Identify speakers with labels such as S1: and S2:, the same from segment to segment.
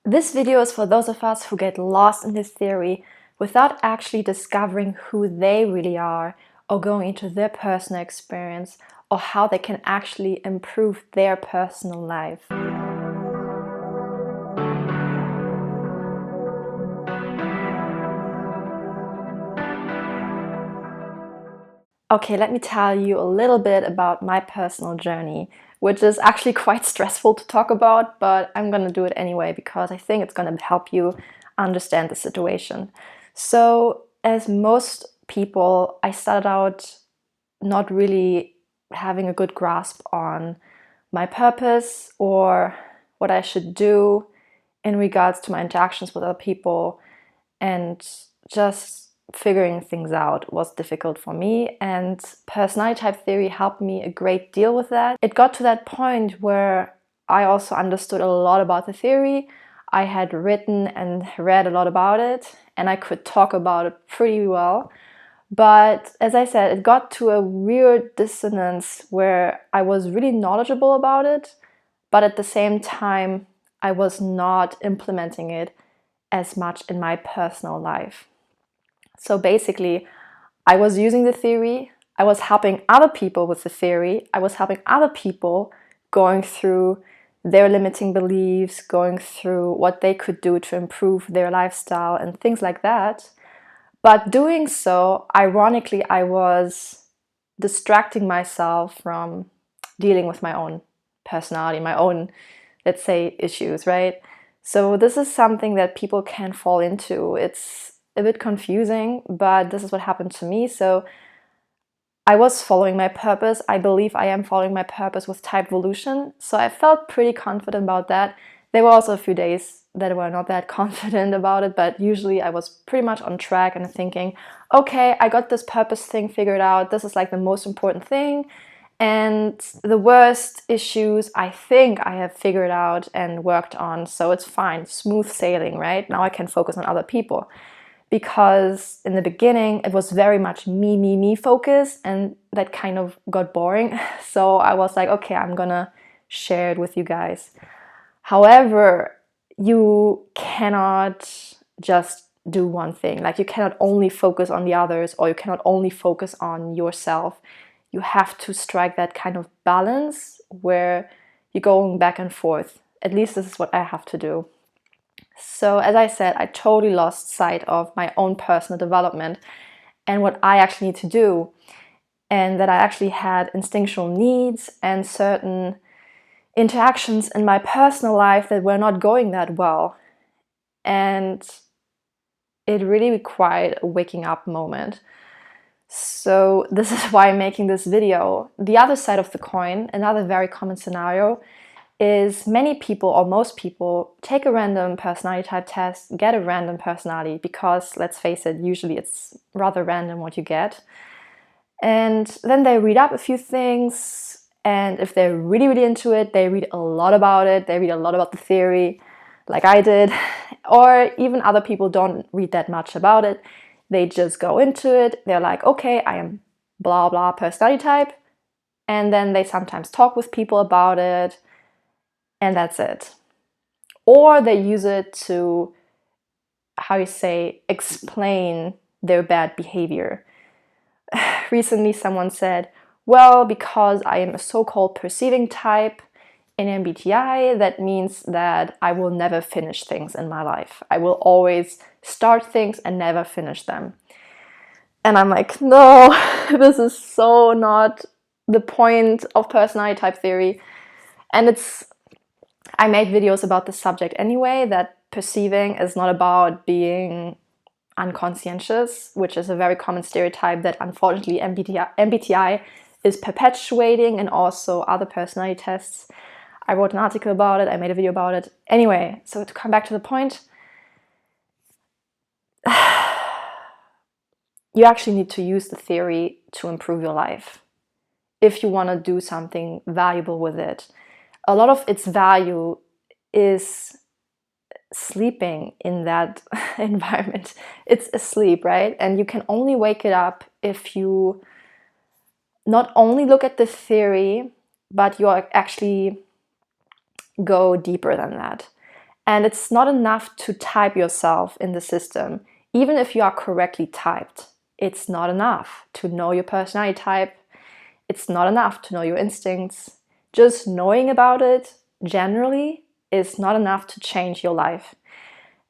S1: This video is for those of us who get lost in this theory without actually discovering who they really are or going into their personal experience or how they can actually improve their personal life. Okay, let me tell you a little bit about my personal journey, which is actually quite stressful to talk about, but I'm gonna do it anyway because I think it's gonna help you understand the situation. So, as most people, I started out not really having a good grasp on my purpose or what I should do in regards to my interactions with other people, and just figuring things out was difficult for me, and personality type theory helped me a great deal with that. It got to that point where I also understood a lot about the theory. I had written and read a lot about it, and I could talk about it pretty well. But as I said, it got to a weird dissonance where I was really knowledgeable about it, but at the same time, I was not implementing it as much in my personal life. So basically, I was using the theory, I was helping other people with the theory, I was helping other people going through their limiting beliefs, going through what they could do to improve their lifestyle and things like that. But doing so, ironically, I was distracting myself from dealing with my own personality, my own, let's say, issues, right? So this is something that people can fall into. It's a bit confusing, but this is what happened to me. So I was following my purpose. I believe I am following my purpose with type evolution. So I felt pretty confident about that. There were also a few days that were not that confident about it, but usually I was pretty much on track and thinking, okay, I got this purpose thing figured out. This is like the most important thing. And the worst issues, I think I have figured out and worked on. So it's fine, smooth sailing, right? Now I can focus on other people. Because in the beginning, it was very much me focused, and that kind of got boring. So I was like, okay, I'm gonna share it with you guys. However, you cannot just do one thing. Like, you cannot only focus on the others, or you cannot only focus on yourself. You have to strike that kind of balance where you're going back and forth. At least this is what I have to do. So as I said, I totally lost sight of my own personal development and what I actually need to do, and that I actually had instinctual needs and certain interactions in my personal life that were not going that well. And it really required a waking up moment. So this is why I'm making this video. The other side of the coin, another very common scenario, is many people, or most people, take a random personality type test, get a random personality, because let's face it, usually it's rather random what you get. And then they read up a few things, and if they're really into it, they read a lot about it, they read a lot about the theory, like I did. Or even other people don't read that much about it. They just go into it, they're like, okay, I am blah blah personality type, and then they sometimes talk with people about it, and that's it. Or they use it to, how you say, explain their bad behavior. Recently someone said, well, because I am a so-called perceiving type in MBTI, that means that I will never finish things in my life. I will always start things and never finish them. And I'm like, no, this is so not the point of personality type theory. And I made videos about this subject anyway, that perceiving is not about being unconscientious, which is a very common stereotype that unfortunately MBTI is perpetuating, and also other personality tests. I wrote an article about it, I made a video about it. Anyway, so to come back to the point, you actually need to use the theory to improve your life if you want to do something valuable with it. A lot of its value is sleeping in that environment. It's asleep, right? And you can only wake it up if you not only look at the theory, but you actually go deeper than that. And it's not enough to type yourself in the system. Even if you are correctly typed, it's not enough to know your personality type. It's not enough to know your instincts. Just knowing about it generally is not enough to change your life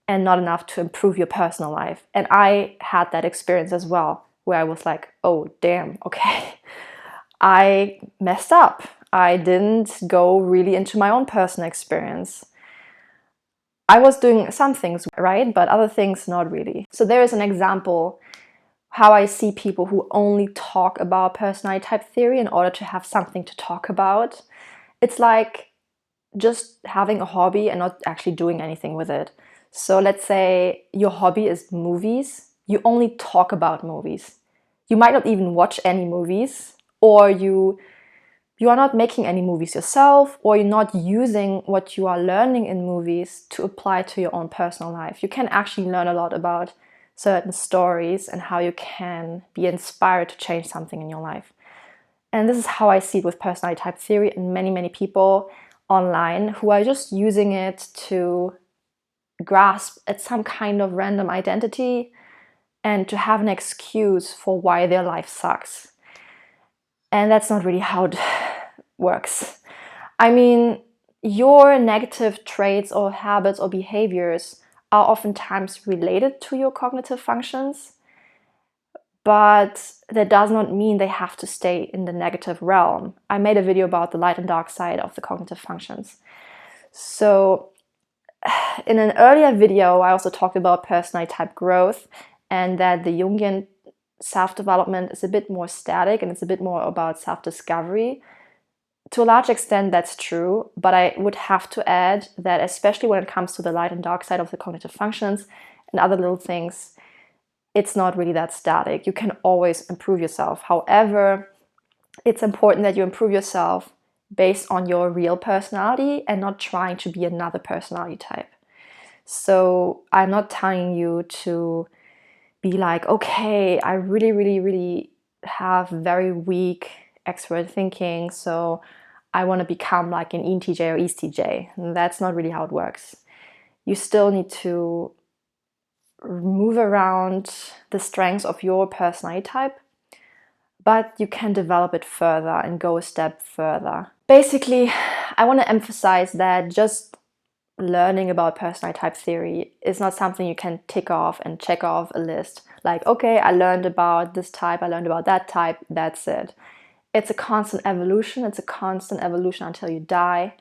S1: and not enough to improve your personal life. And I had that experience as well, where I was like, oh, damn, okay, I messed up. I didn't go really into my own personal experience. I was doing some things right, but other things not really. So there is an example how I see people who only talk about personality type theory in order to have something to talk about. It's like just having a hobby and not actually doing anything with it. So let's say your hobby is movies. You only talk about movies. You might not even watch any movies, or you are not making any movies yourself, or you're not using what you are learning in movies to apply to your own personal life. You can actually learn a lot about certain stories and how you can be inspired to change something in your life. And this is how I see it with personality type theory and many people online who are just using it to grasp at some kind of random identity and to have an excuse for why their life sucks. And that's not really how it works. I mean, your negative traits or habits or behaviors are oftentimes related to your cognitive functions, but that does not mean they have to stay in the negative realm. I made a video about the light and dark side of the cognitive functions. So in an earlier video, I also talked about personality type growth and that the Jungian self-development is a bit more static and it's a bit more about self-discovery. To a large extent, that's true, but I would have to add that especially when it comes to the light and dark side of the cognitive functions and other little things, it's not really that static. You can always improve yourself. However, it's important that you improve yourself based on your real personality and not trying to be another personality type. So I'm not telling you to be like, okay, I really have very weak extrovert thinking, so I want to become like an ENTJ or ESTJ. And that's not really how it works. You still need to move around the strengths of your personality type, but you can develop it further and go a step further. Basically, I want to emphasize that just learning about personality type theory is not something you can tick off and check off a list. Like, okay, I learned about this type, I learned about that type, that's it. It's a constant evolution. It's a constant evolution until you die.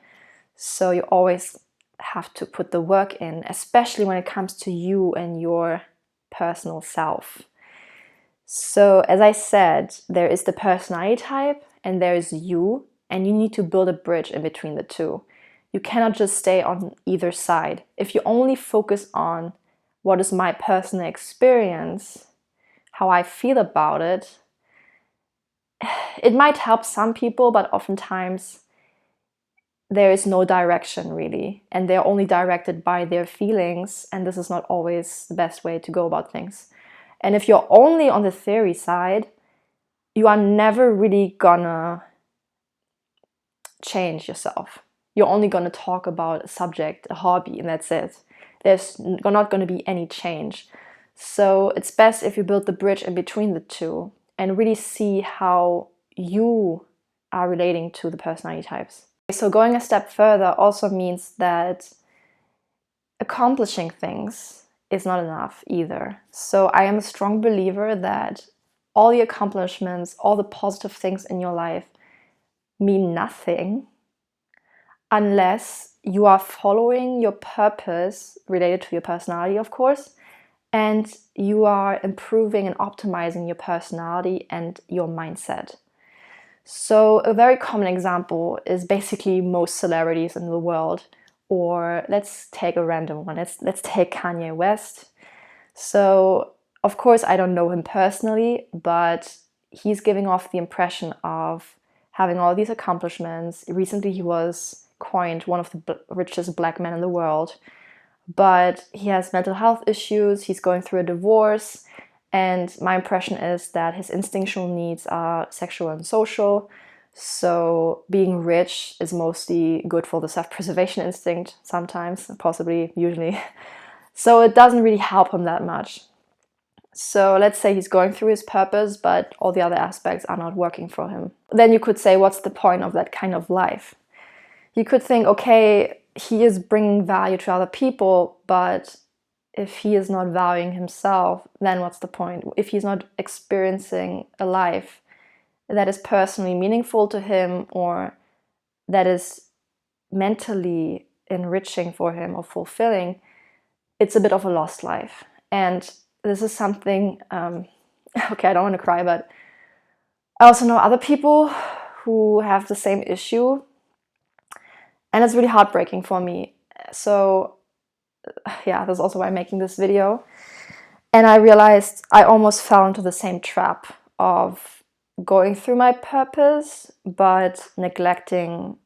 S1: So you always have to put the work in, especially when it comes to you and your personal self. So as I said, there is the personality type and there is you, and you need to build a bridge in between the two. You cannot just stay on either side. If you only focus on what is my personal experience, how I feel about it, it might help some people, but oftentimes there is no direction really, and they're only directed by their feelings, and this is not always the best way to go about things. And if you're only on the theory side, you are never really gonna change yourself. You're only gonna talk about a subject, a hobby, and that's it. There's not gonna be any change. So it's best if you build the bridge in between the two and really see how you are relating to the personality types. So going a step further also means that accomplishing things is not enough either. So I am a strong believer that all the accomplishments, all the positive things in your life mean nothing unless you are following your purpose related to your personality, of course, and you are improving and optimizing your personality and your mindset. So a very common example is basically most celebrities in the world, or let's take a random one. Let's take Kanye West. So of course I don't know him personally, but he's giving off the impression of having all these accomplishments. Recently he was coined one of the richest black men in the world. But he has mental health issues, he's going through a divorce, and my impression is that his instinctual needs are sexual and social. So being rich is mostly good for the self-preservation instinct sometimes, possibly, usually. So it doesn't really help him that much. So let's say he's going through his purpose, but all the other aspects are not working for him. Then you could say, what's the point of that kind of life? You could think, okay, he is bringing value to other people, but if he is not valuing himself, then what's the point? If he's not experiencing a life that is personally meaningful to him or that is mentally enriching for him or fulfilling, it's a bit of a lost life. And this is something, okay, I don't want to cry, but I also know other people who have the same issue, and it's really heartbreaking for me. So yeah, that's also why I'm making this video. And I realized I almost fell into the same trap of going through my purpose, but neglecting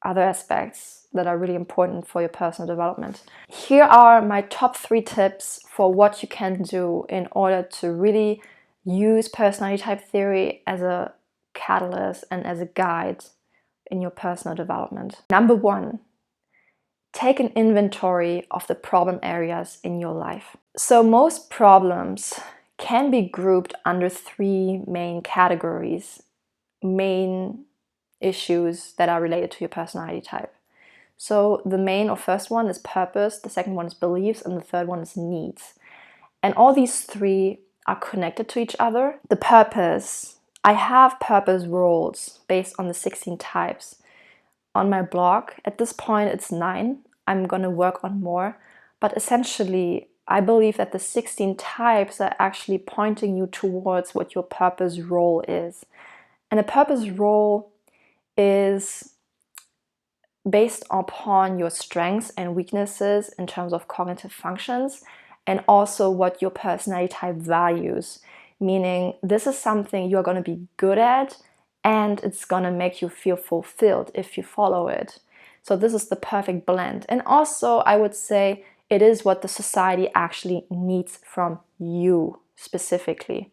S1: other aspects that are really important for your personal development. Here are my top 3 tips for what you can do in order to really use personality type theory as a catalyst and as a guide in your personal development. Number 1, take an inventory of the problem areas in your life. So most problems can be grouped under 3 main categories, main issues that are related to your personality type. So the main or first one is purpose, the second one is beliefs, and the third one is needs. And all these 3 are connected to each other. The purpose, I have purpose roles based on the 16 types on my blog. At this point it's 9. I'm going to work on more, but essentially I believe that the 16 types are actually pointing you towards what your purpose role is. And a purpose role is based upon your strengths and weaknesses in terms of cognitive functions, and also what your personality type values. Meaning this is something you're going to be good at, and it's going to make you feel fulfilled if you follow it. So this is the perfect blend. And also I would say it is what the society actually needs from you specifically,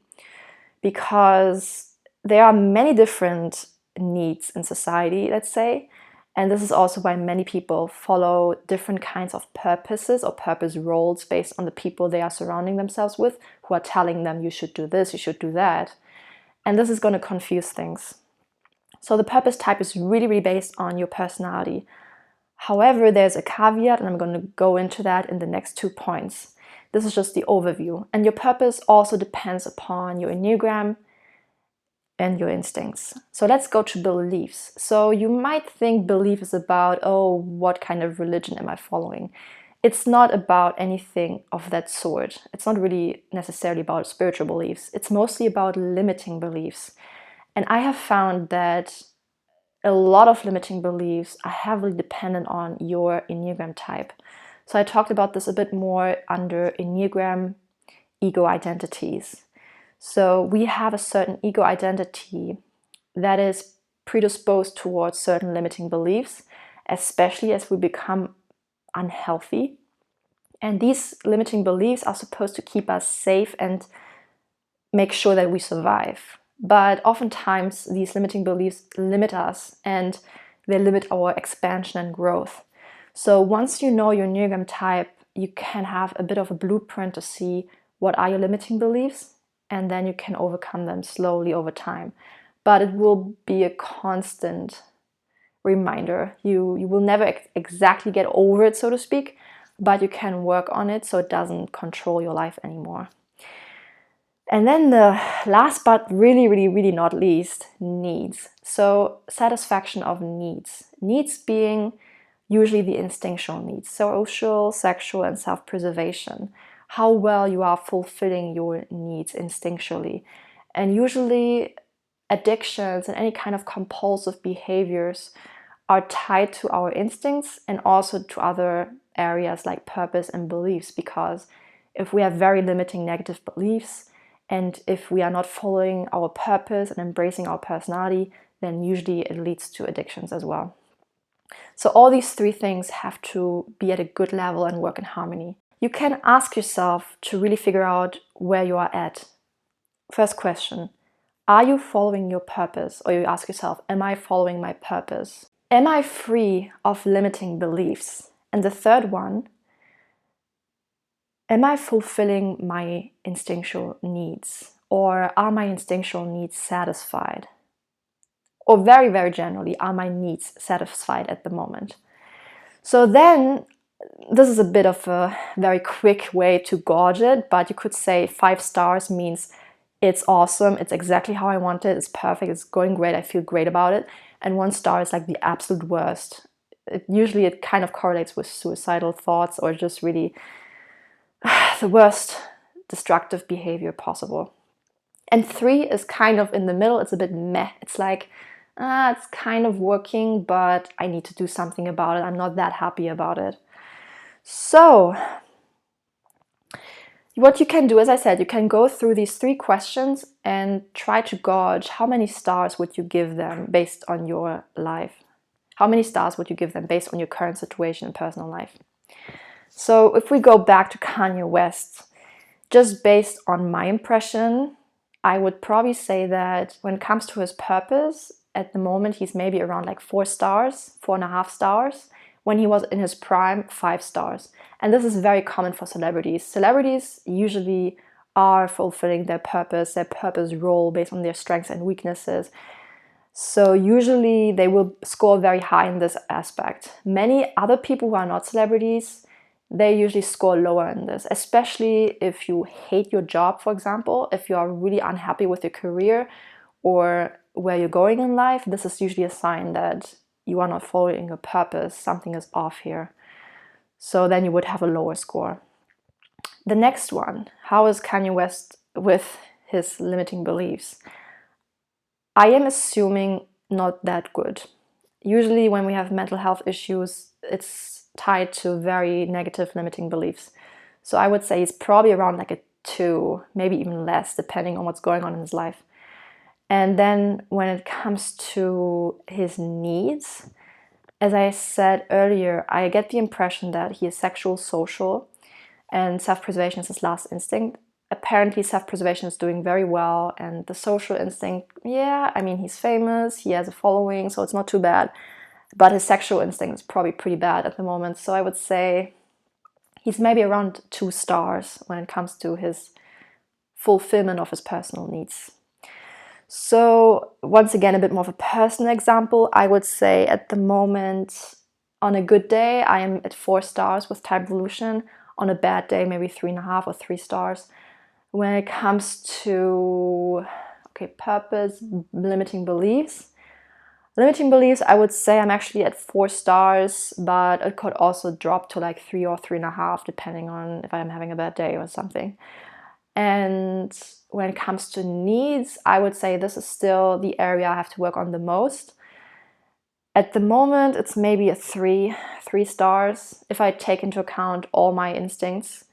S1: because there are many different needs in society, let's say, and this is also why many people follow different kinds of purposes or purpose roles based on the people they are surrounding themselves with, who are telling them you should do this, you should do that. And this is going to confuse things. So the purpose type is really, really based on your personality. However, there's a caveat, and I'm going to go into that in the next 2 points. This is just the overview. And your purpose also depends upon your enneagram and your instincts. So let's go to beliefs. So you might think belief is about, oh, what kind of religion am I following? It's not about anything of that sort. It's not really necessarily about spiritual beliefs. It's mostly about limiting beliefs. And I have found that a lot of limiting beliefs are heavily dependent on your enneagram type. So I talked about this a bit more under enneagram ego identities. So we have a certain ego identity that is predisposed towards certain limiting beliefs, especially as we become unhealthy. And these limiting beliefs are supposed to keep us safe and make sure that we survive. But oftentimes these limiting beliefs limit us, and they limit our expansion and growth. So once you know your enneagram type, you can have a bit of a blueprint to see what are your limiting beliefs, and then you can overcome them slowly over time. But it will be a constant reminder. You will never exactly get over it, so to speak, but you can work on it so it doesn't control your life anymore. And then the last but really, really, really not least, needs. So satisfaction of needs. Needs being usually the instinctual needs, social, sexual, and self-preservation. How well you are fulfilling your needs instinctually. And usually addictions and any kind of compulsive behaviors are tied to our instincts and also to other areas like purpose and beliefs, because if we have very limiting negative beliefs and if we are not following our purpose and embracing our personality, then usually it leads to addictions as well. So all these 3 things have to be at a good level and work in harmony. You can ask yourself to really figure out where you are at. First question, Are you following your purpose? Or you ask yourself, am I following my purpose? Am I free of limiting beliefs? And the third one, am I fulfilling my instinctual needs? Or are my instinctual needs satisfied? Or very, very generally, are my needs satisfied at the moment? So then, this is a bit of a very quick way to gauge it, but you could say 5 stars means it's awesome, it's exactly how I want it, it's perfect, it's going great, I feel great about it. And 1 star is like the absolute worst. Usually it kind of correlates with suicidal thoughts or just really the worst destructive behavior possible. And 3 is kind of in the middle, it's a bit meh. It's like, it's kind of working, but I need to do something about it. I'm not that happy about it. So, what you can do, as I said, you can go through these 3 questions and try to gauge how many stars would you give them based on your life. How many stars would you give them based on your current situation and personal life? So if we go back to Kanye West, just based on my impression, I would probably say that when it comes to his purpose, at the moment he's maybe around like 4 stars, 4.5 stars. When he was in his prime, 5 stars. And this is very common for celebrities. Celebrities usually are fulfilling their purpose role based on their strengths and weaknesses. So usually they will score very high in this aspect. Many other people who are not celebrities, they usually score lower in this, especially if you hate your job, for example, if you are really unhappy with your career or where you're going in life. This is usually a sign that you are not following your purpose, something is off here. So then you would have a lower score. The next one, how is Kanye West with his limiting beliefs? I am assuming not that good. Usually when we have mental health issues, it's tied to very negative limiting beliefs. So I would say he's probably around like a 2, maybe even less, depending on what's going on in his life. And then when it comes to his needs, as I said earlier, I get the impression that he is sexual, social, and self-preservation is his last instinct. Apparently self-preservation is doing very well, and the social instinct, yeah, I mean, he's famous, he has a following, so it's not too bad. But his sexual instinct is probably pretty bad at the moment. So I would say he's maybe around 2 stars when it comes to his fulfillment of his personal needs. So once again, a bit more of a personal example, I would say at the moment, on a good day, I am at 4 stars with type evolution. On a bad day, maybe 3.5 or 3 stars. When it comes to, purpose, limiting beliefs, I would say I'm actually at 4 stars, but it could also drop to like 3 or 3.5, depending on if I'm having a bad day or something. And when it comes to needs, I would say this is still the area I have to work on the most. At the moment, it's maybe a 3 stars, if I take into account all my instincts.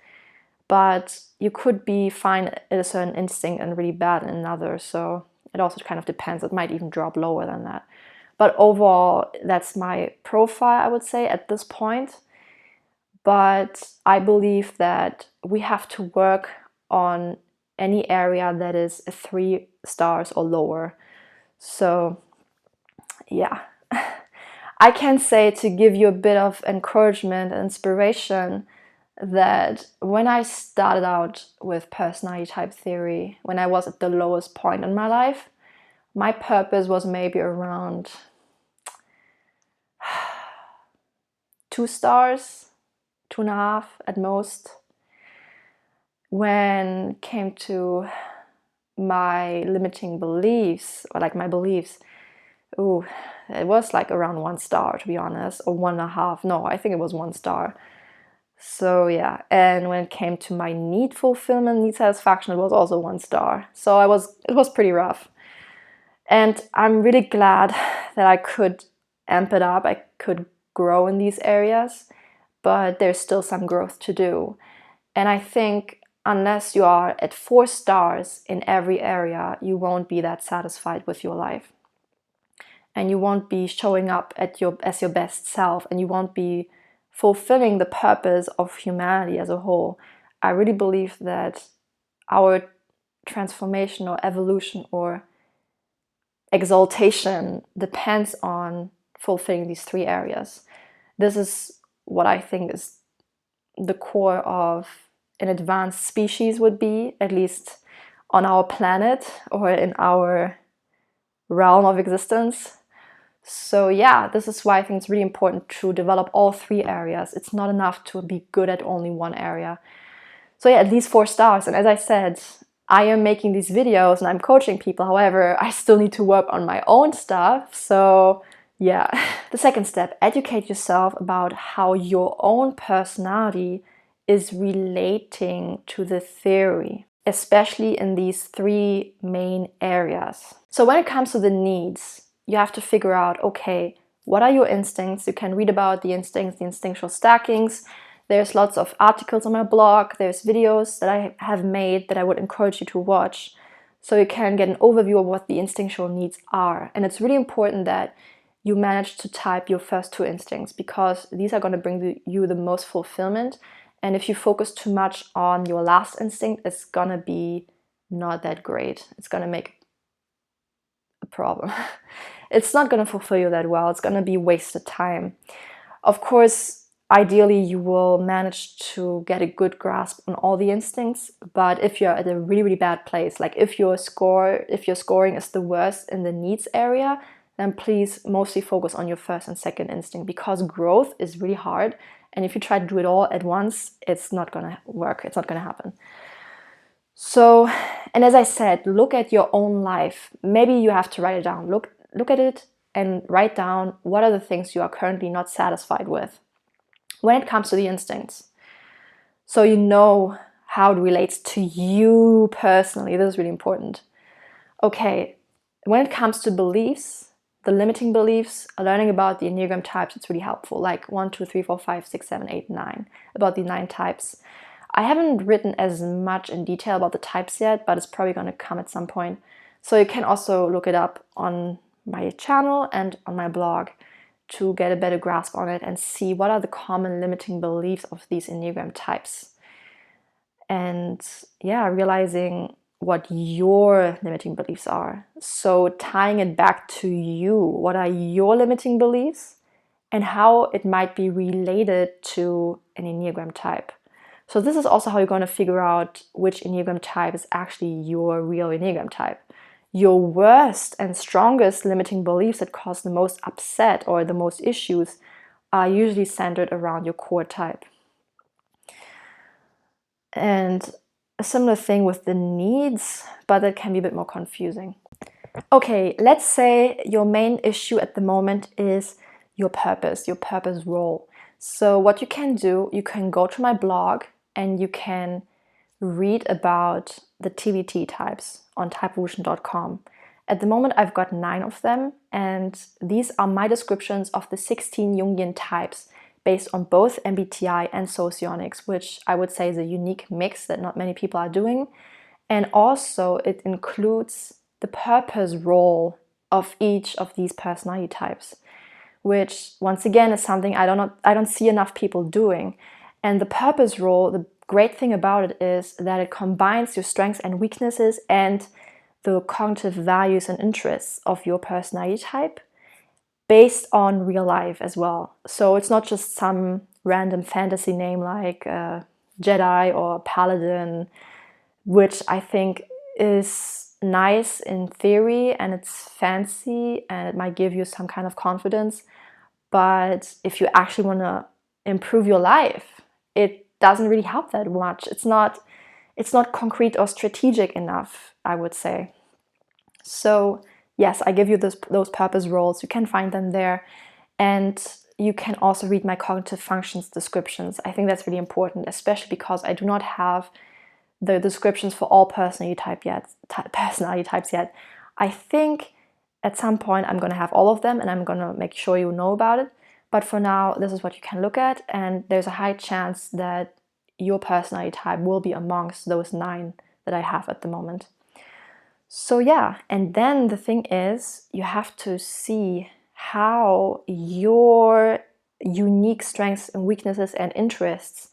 S1: But you could be fine at a certain instinct and really bad in another. So it also kind of depends. It might even drop lower than that. But overall, that's my profile, I would say, at this point. But I believe that we have to work on any area that is a 3 stars or lower. So yeah, I can say, to give you a bit of encouragement and inspiration, that when I started out with personality type theory, when I was at the lowest point in my life, my purpose was maybe around 2 stars, 2.5 at most. When it came to my limiting beliefs, or like my beliefs, it was like around 1 star, to be honest, or 1.5. No, I think it was 1 star. So yeah, and when it came to my need fulfillment, need satisfaction, it was also 1 star. So it was pretty rough. And I'm really glad that I could amp it up, I could grow in these areas, but there's still some growth to do. And I think unless you are at 4 stars in every area, you won't be that satisfied with your life. And you won't be showing up as your best self, and you won't be fulfilling the purpose of humanity as a whole. I really believe that our transformation or evolution or exaltation depends on fulfilling these 3 areas. This is what I think is the core of an advanced species would be, at least on our planet or in our realm of existence. So yeah, this is why I think it's really important to develop all 3 areas. It's not enough to be good at only one area. So yeah, at least 4 stars. And as I said, I am making these videos and I'm coaching people. However, I still need to work on my own stuff. So yeah. The second step, educate yourself about how your own personality is relating to the theory, especially in these 3 main areas. So when it comes to the needs, you have to figure out, okay, what are your instincts? You can read about the instincts, the instinctual stackings. There's lots of articles on my blog. There's videos that I have made that I would encourage you to watch, so you can get an overview of what the instinctual needs are. And it's really important that you manage to type your first 2 instincts, because these are going to bring you the most fulfillment. And if you focus too much on your last instinct, it's going to be not that great. It's going to make a problem. It's not going to fulfill you that well. It's going to be wasted time. Of course, ideally, you will manage to get a good grasp on all the instincts. But if you're at a really, really bad place, like if your scoring is the worst in the needs area, then please mostly focus on your first and second instinct, because growth is really hard. And if you try to do it all at once, it's not going to work. It's not going to happen. So, and as I said, look at your own life. Maybe you have to write it down. Look at it and write down what are the things you are currently not satisfied with when it comes to the instincts. So you know how it relates to you personally. This is really important. Okay, when it comes to beliefs, the limiting beliefs, learning about the enneagram types, it's really helpful. Like 1, 2, 3, 4, 5, 6, 7, 8, 9, about the 9 types. I haven't written as much in detail about the types yet, but it's probably going to come at some point. So you can also look it up on my channel and on my blog to get a better grasp on it and see what are the common limiting beliefs of these enneagram types. And yeah, realizing what your limiting beliefs are. So tying it back to you, what are your limiting beliefs and how it might be related to an enneagram type. So this is also how you're going to figure out which enneagram type is actually your real enneagram type. Your worst and strongest limiting beliefs that cause the most upset or the most issues are usually centered around your core type. And a similar thing with the needs, but that can be a bit more confusing. Okay, let's say your main issue at the moment is your purpose role. So what you can do, you can go to my blog and you can read about the TBT types on typeevolution.com. At the moment, I've got 9 of them, and these are my descriptions of the 16 Jungian types based on both MBTI and Socionics, which I would say is a unique mix that not many people are doing. And also it includes the purpose role of each of these personality types, which once again is something I don't see enough people doing. And the purpose role, the great thing about it is that it combines your strengths and weaknesses and the cognitive values and interests of your personality type based on real life as well. So it's not just some random fantasy name like Jedi or Paladin, which I think is nice in theory and it's fancy and it might give you some kind of confidence. But if you actually want to improve your life, it doesn't really help that much. It's not concrete or strategic enough, I would say. So yes, I give you those purpose roles. You can find them there. And you can also read my cognitive functions descriptions. I think that's really important, especially because I do not have the descriptions for all personality types yet. I think at some point I'm going to have all of them and I'm going to make sure you know about it. But for now, this is what you can look at, and there's a high chance that your personality type will be amongst those 9 that I have at the moment. So yeah, and then the thing is, you have to see how your unique strengths and weaknesses and interests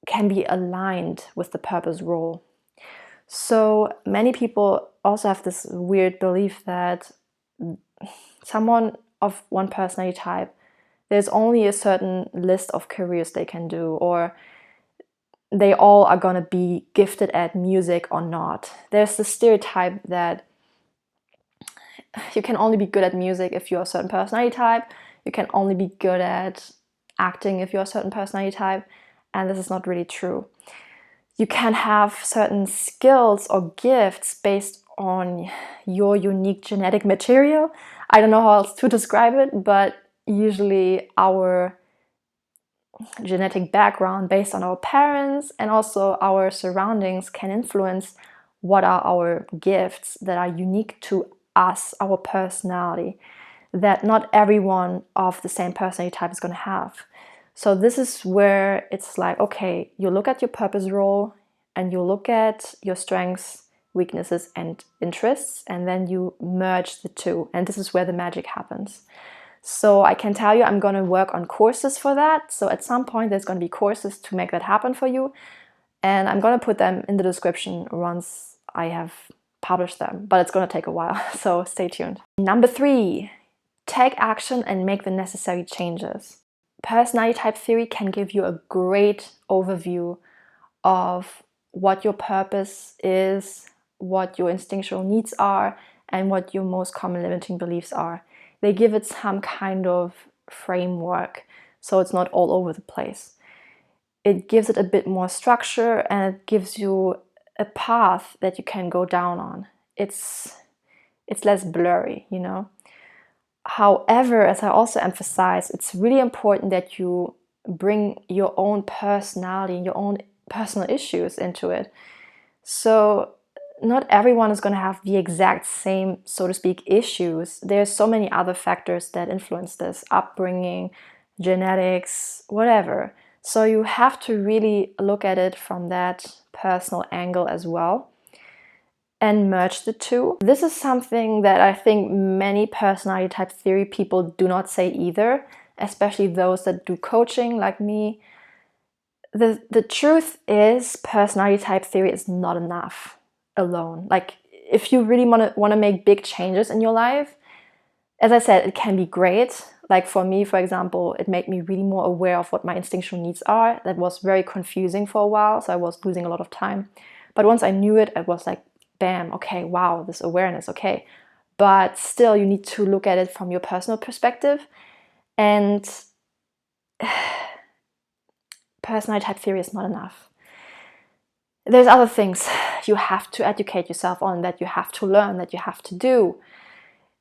S1: can be aligned with the purpose role. So many people also have this weird belief that someone of one personality type, there's only a certain list of careers they can do, or they all are going to be gifted at music or not. There's the stereotype that you can only be good at music if you're a certain personality type. You can only be good at acting if you're a certain personality type. And this is not really true. You can have certain skills or gifts based on your unique genetic material. I don't know how else to describe it, but usually our genetic background based on our parents and also our surroundings can influence what are our gifts that are unique to us, our personality, that not everyone of the same personality type is going to have. So this is where it's like, okay, you look at your purpose role and you look at your strengths, weaknesses, and interests, and then you merge the two. And this is where the magic happens. So I can tell you I'm going to work on courses for that. So at some point there's going to be courses to make that happen for you. And I'm going to put them in the description once I have published them. But it's going to take a while, so stay tuned. Number 3, take action and make the necessary changes. Personality type theory can give you a great overview of what your purpose is, what your instinctual needs are, and what your most common limiting beliefs are. They give it some kind of framework, so it's not all over the place. It gives it a bit more structure and it gives you a path that you can go down on. It's less blurry, you know. However, as I also emphasize, it's really important that you bring your own personality and your own personal issues into it. So not everyone is going to have the exact same, so to speak, issues. There's so many other factors that influence this: upbringing, genetics, whatever. So you have to really look at it from that personal angle as well and merge the two. This is something that I think many personality type theory people do not say either, especially those that do coaching like me. The truth is, personality type theory is not enough alone. Like, if you really want to make big changes in your life, as I said, it can be great. Like for me, for example, it made me really more aware of what my instinctual needs are. That was very confusing for a while, so I was losing a lot of time. But once I knew it, it was like, bam, okay, wow, this awareness, okay. But still, you need to look at it from your personal perspective. And personality type theory is not enough. There's other things you have to educate yourself on, that you have to learn, that you have to do.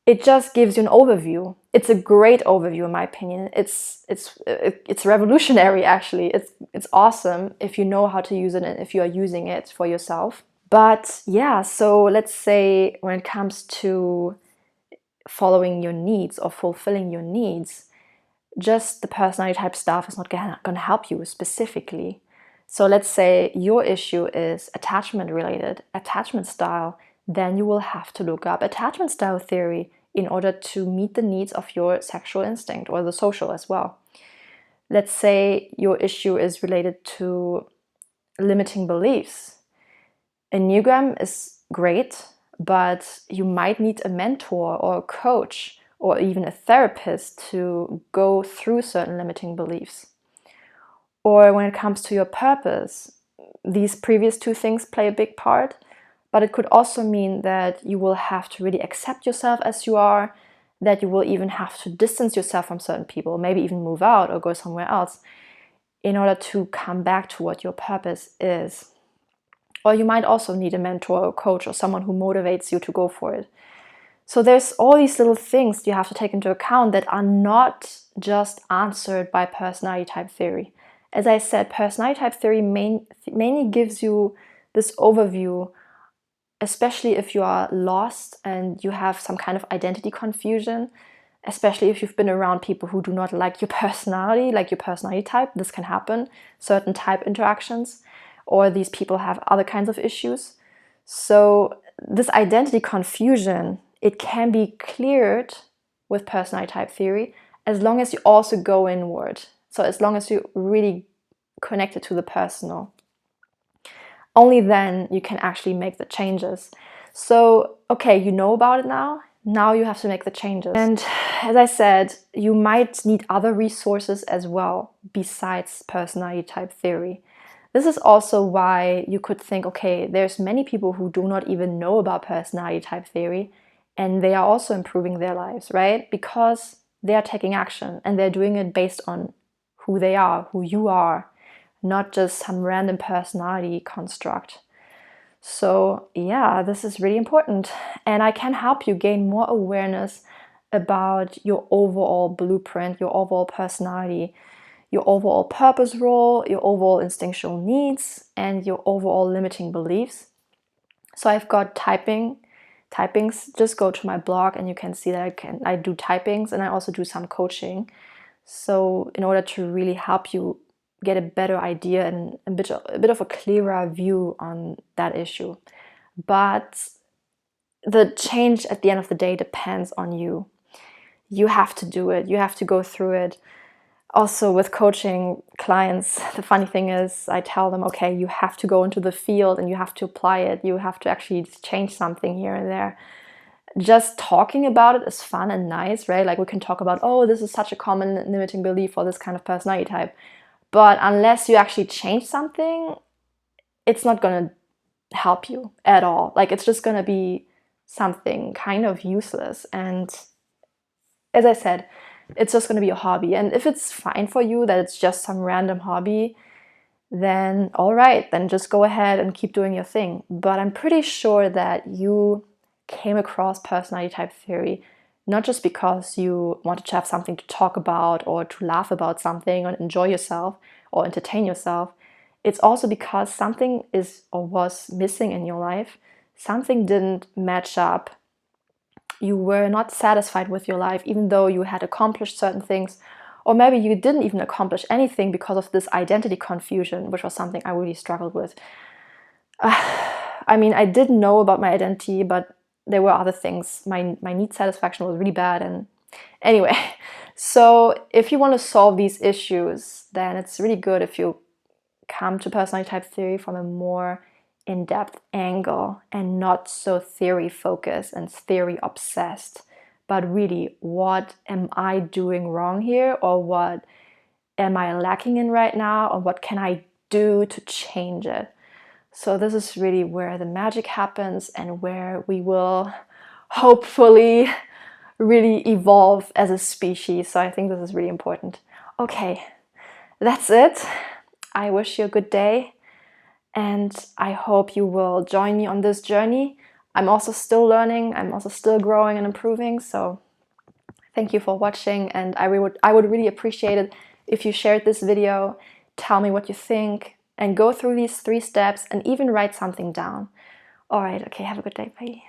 S1: It just gives you an overview. It's a great overview, in my opinion. It's revolutionary, actually. It's awesome if you know how to use it and if you are using it for yourself. But yeah, so let's say when it comes to following your needs or fulfilling your needs, just the personality type stuff is not going to help you specifically. So let's say your issue is attachment related, attachment style, then you will have to look up attachment style theory in order to meet the needs of your sexual instinct or the social as well. Let's say your issue is related to limiting beliefs. Enneagram is great, but you might need a mentor or a coach or even a therapist to go through certain limiting beliefs. Or when it comes to your purpose, these previous two things play a big part, but it could also mean that you will have to really accept yourself as you are, that you will even have to distance yourself from certain people, maybe even move out or go somewhere else in order to come back to what your purpose is. Or you might also need a mentor or a coach or someone who motivates you to go for it. So there's all these little things you have to take into account that are not just answered by personality type theory. As I said, personality type theory mainly gives you this overview, especially if you are lost and you have some kind of identity confusion, especially if you've been around people who do not like your personality, like your personality type. This can happen, certain type interactions, or these people have other kinds of issues. So this identity confusion, it can be cleared with personality type theory as long as you also go inward. So as long as you really connect it to the personal. only then you can actually make the changes. So, okay, you know about it now. Now you have to make the changes. And as I said, you might need other resources as well besides personality type theory. This is also why you could think, okay, there's many people who do not even know about personality type theory, and they are also improving their lives, right? Because they are taking action and they're doing it based on who they are, who you are, not just some random personality construct. So yeah, this is really important. And I can help you gain more awareness about your overall blueprint, your overall personality, your overall purpose role, your overall instinctual needs, and your overall limiting beliefs. So I've got typings. Just go to my blog and you can see that I do typings, and I also do some coaching. So in order to really help you get a better idea and a bit of a clearer view on that issue. But the change at the end of the day depends on you. You have to do it. You have to go through it. Also with coaching clients, the funny thing is I tell them, okay, you have to go into the field and you have to apply it. You have to actually change something here and there. Just talking about it is fun and nice, right? Like we can talk about, oh, this is such a common limiting belief for this kind of personality type. But unless you actually change something, it's not going to help you at all. Like it's just going to be something kind of useless. And as I said, it's just going to be a hobby. And if it's fine for you that it's just some random hobby, then all right, then just go ahead and keep doing your thing. But I'm pretty sure that you came across personality type theory not just because you wanted to have something to talk about or to laugh about something or enjoy yourself or entertain yourself. It's also because something is or was missing in your life. Something didn't match up. You were not satisfied with your life, even though you had accomplished certain things. Or maybe you didn't even accomplish anything because of this identity confusion, which was something I really struggled with. I mean, I did know about my identity, but there were other things. My need satisfaction was really bad. And anyway, so if you want to solve these issues, then it's really good if you come to personality type theory from a more in-depth angle and not so theory focused and theory obsessed, but really, what am I doing wrong here, or what am I lacking in right now, or what can I do to change it? So this is really where the magic happens and where we will hopefully really evolve as a species. So I think this is really important. Okay, that's it. I wish you a good day, and I hope you will join me on this journey. I'm also still learning, I'm also still growing and improving, so thank you for watching, and I would really appreciate it if you shared this video, tell me what you think, and go through these 3 steps and even write something down. All right, okay, have a good day, bye.